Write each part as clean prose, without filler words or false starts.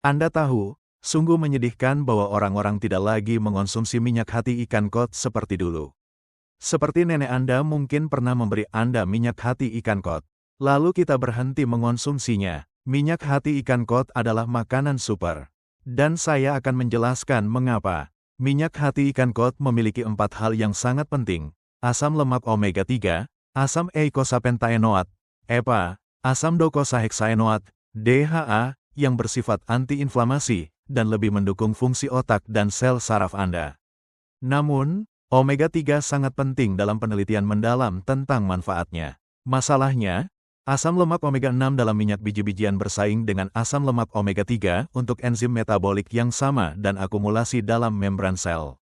Anda tahu, sungguh menyedihkan bahwa orang-orang tidak lagi mengonsumsi minyak hati ikan kod seperti dulu. Seperti nenek Anda mungkin pernah memberi Anda minyak hati ikan kod. Lalu kita berhenti mengonsumsinya. Minyak hati ikan kod adalah makanan super. Dan saya akan menjelaskan mengapa. Minyak hati ikan kod memiliki 4 hal yang sangat penting. Asam lemak omega 3, asam eicosapentaenoat, EPA, asam docosahexaenoat, DHA, yang bersifat antiinflamasi, dan lebih mendukung fungsi otak dan sel saraf Anda. Namun, omega 3 sangat penting dalam penelitian mendalam tentang manfaatnya. Masalahnya, asam lemak omega 6 dalam minyak biji-bijian bersaing dengan asam lemak omega 3 untuk enzim metabolik yang sama dan akumulasi dalam membran sel.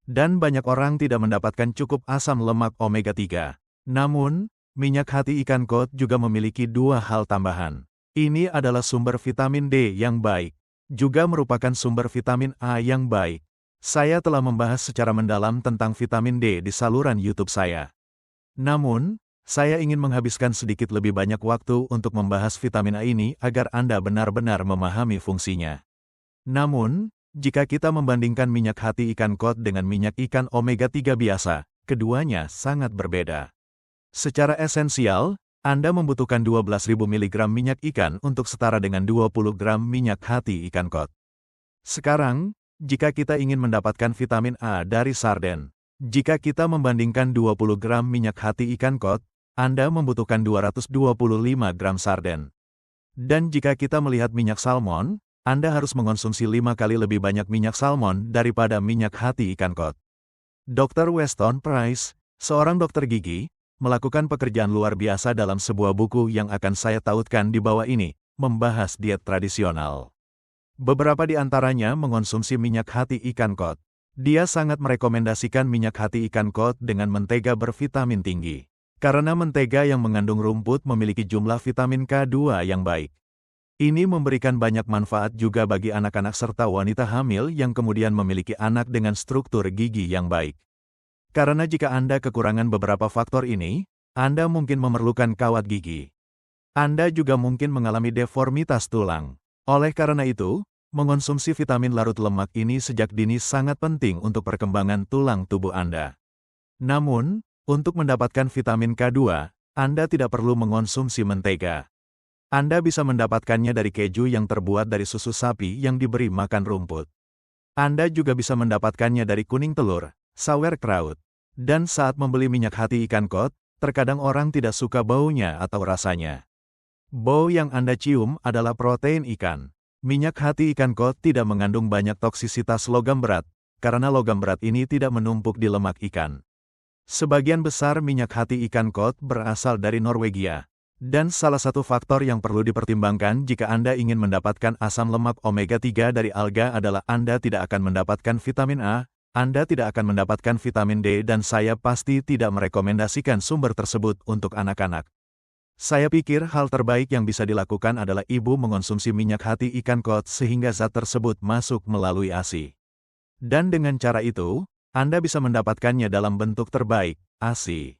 Dan banyak orang tidak mendapatkan cukup asam lemak omega 3. Namun, minyak hati ikan kod juga memiliki 2 hal tambahan. Ini adalah sumber vitamin D yang baik, juga merupakan sumber vitamin A yang baik. Saya telah membahas secara mendalam tentang vitamin D di saluran YouTube saya. Namun, saya ingin menghabiskan sedikit lebih banyak waktu untuk membahas vitamin A ini agar Anda benar-benar memahami fungsinya. Namun, jika kita membandingkan minyak hati ikan kod dengan minyak ikan omega 3 biasa, keduanya sangat berbeda. Secara esensial, Anda membutuhkan 12.000 mg minyak ikan untuk setara dengan 20 gram minyak hati ikan kod. Sekarang, jika kita ingin mendapatkan vitamin A dari sarden, jika kita membandingkan 20 gram minyak hati ikan kod, Anda membutuhkan 225 gram sarden. Dan jika kita melihat minyak salmon, Anda harus mengonsumsi 5 kali lebih banyak minyak salmon daripada minyak hati ikan kod. Dr. Weston Price, seorang dokter gigi, melakukan pekerjaan luar biasa dalam sebuah buku yang akan saya tautkan di bawah ini, membahas diet tradisional. Beberapa di antaranya mengonsumsi minyak hati ikan kod. Dia sangat merekomendasikan minyak hati ikan kod dengan mentega bervitamin tinggi. Karena mentega yang mengandung rumput memiliki jumlah vitamin K2 yang baik. Ini memberikan banyak manfaat juga bagi anak-anak serta wanita hamil yang kemudian memiliki anak dengan struktur gigi yang baik. Karena jika Anda kekurangan beberapa faktor ini, Anda mungkin memerlukan kawat gigi. Anda juga mungkin mengalami deformitas tulang. Oleh karena itu, mengonsumsi vitamin larut lemak ini sejak dini sangat penting untuk perkembangan tulang tubuh Anda. Namun, untuk mendapatkan vitamin K2, Anda tidak perlu mengonsumsi mentega. Anda bisa mendapatkannya dari keju yang terbuat dari susu sapi yang diberi makan rumput. Anda juga bisa mendapatkannya dari kuning telur, sauerkraut. Dan saat membeli minyak hati ikan kod, terkadang orang tidak suka baunya atau rasanya. Bau yang Anda cium adalah protein ikan. Minyak hati ikan kod tidak mengandung banyak toksisitas logam berat, karena logam berat ini tidak menumpuk di lemak ikan. Sebagian besar minyak hati ikan kod berasal dari Norwegia. Dan salah satu faktor yang perlu dipertimbangkan jika Anda ingin mendapatkan asam lemak omega 3 dari alga adalah Anda tidak akan mendapatkan vitamin A, Anda tidak akan mendapatkan vitamin D dan saya pasti tidak merekomendasikan sumber tersebut untuk anak-anak. Saya pikir hal terbaik yang bisa dilakukan adalah ibu mengonsumsi minyak hati ikan kod sehingga zat tersebut masuk melalui ASI. Dan dengan cara itu, Anda bisa mendapatkannya dalam bentuk terbaik, ASI.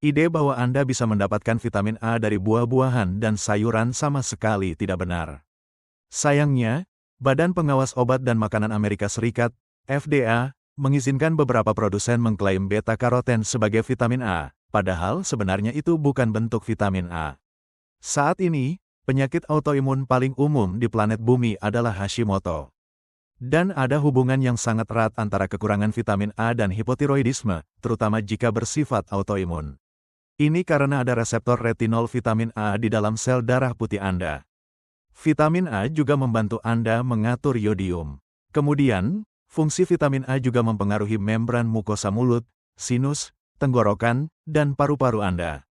Ide bahwa Anda bisa mendapatkan vitamin A dari buah-buahan dan sayuran sama sekali tidak benar. Sayangnya, Badan Pengawas Obat dan Makanan Amerika Serikat, FDA, mengizinkan beberapa produsen mengklaim beta-karoten sebagai vitamin A, padahal sebenarnya itu bukan bentuk vitamin A. Saat ini, penyakit autoimun paling umum di planet bumi adalah Hashimoto. Dan ada hubungan yang sangat erat antara kekurangan vitamin A dan hipotiroidisme, terutama jika bersifat autoimun. Ini karena ada reseptor retinol vitamin A di dalam sel darah putih Anda. Vitamin A juga membantu Anda mengatur yodium. Kemudian, fungsi vitamin A juga mempengaruhi membran mukosa mulut, sinus, tenggorokan, dan paru-paru Anda.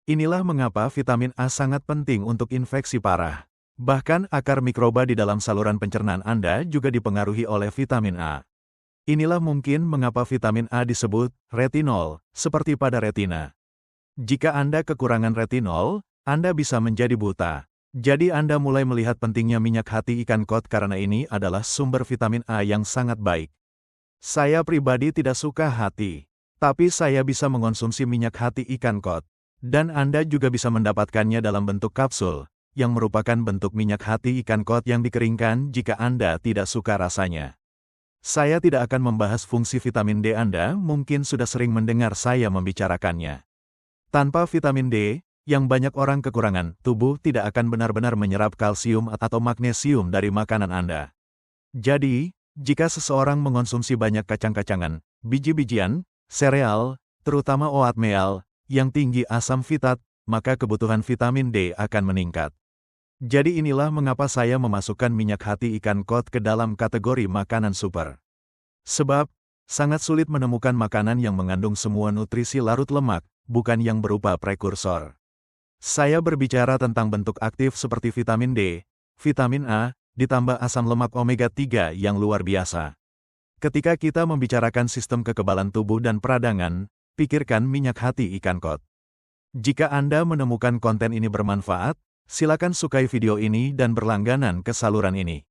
Inilah mengapa vitamin A sangat penting untuk infeksi parah. Bahkan akar mikroba di dalam saluran pencernaan Anda juga dipengaruhi oleh vitamin A. Inilah mungkin mengapa vitamin A disebut retinol, seperti pada retina. Jika Anda kekurangan retinol, Anda bisa menjadi buta. Jadi Anda mulai melihat pentingnya minyak hati ikan kod karena ini adalah sumber vitamin A yang sangat baik. Saya pribadi tidak suka hati, tapi saya bisa mengonsumsi minyak hati ikan kod. Dan Anda juga bisa mendapatkannya dalam bentuk kapsul. yang merupakan bentuk minyak hati ikan kod yang dikeringkan jika Anda tidak suka rasanya. Saya tidak akan membahas fungsi vitamin D. Anda mungkin sudah sering mendengar saya membicarakannya. Tanpa vitamin D, yang banyak orang kekurangan, tubuh tidak akan benar-benar menyerap kalsium atau magnesium dari makanan Anda. Jadi, jika seseorang mengonsumsi banyak kacang-kacangan, biji-bijian, sereal, terutama oatmeal, yang tinggi asam fitat, maka kebutuhan vitamin D akan meningkat. Jadi inilah mengapa saya memasukkan minyak hati ikan kod ke dalam kategori makanan super. Sebab, sangat sulit menemukan makanan yang mengandung semua nutrisi larut lemak, bukan yang berupa prekursor. Saya berbicara tentang bentuk aktif seperti vitamin D, vitamin A, ditambah asam lemak omega 3 yang luar biasa. Ketika kita membicarakan sistem kekebalan tubuh dan peradangan, pikirkan minyak hati ikan kod. Jika Anda menemukan konten ini bermanfaat, silakan sukai video ini dan berlangganan ke saluran ini.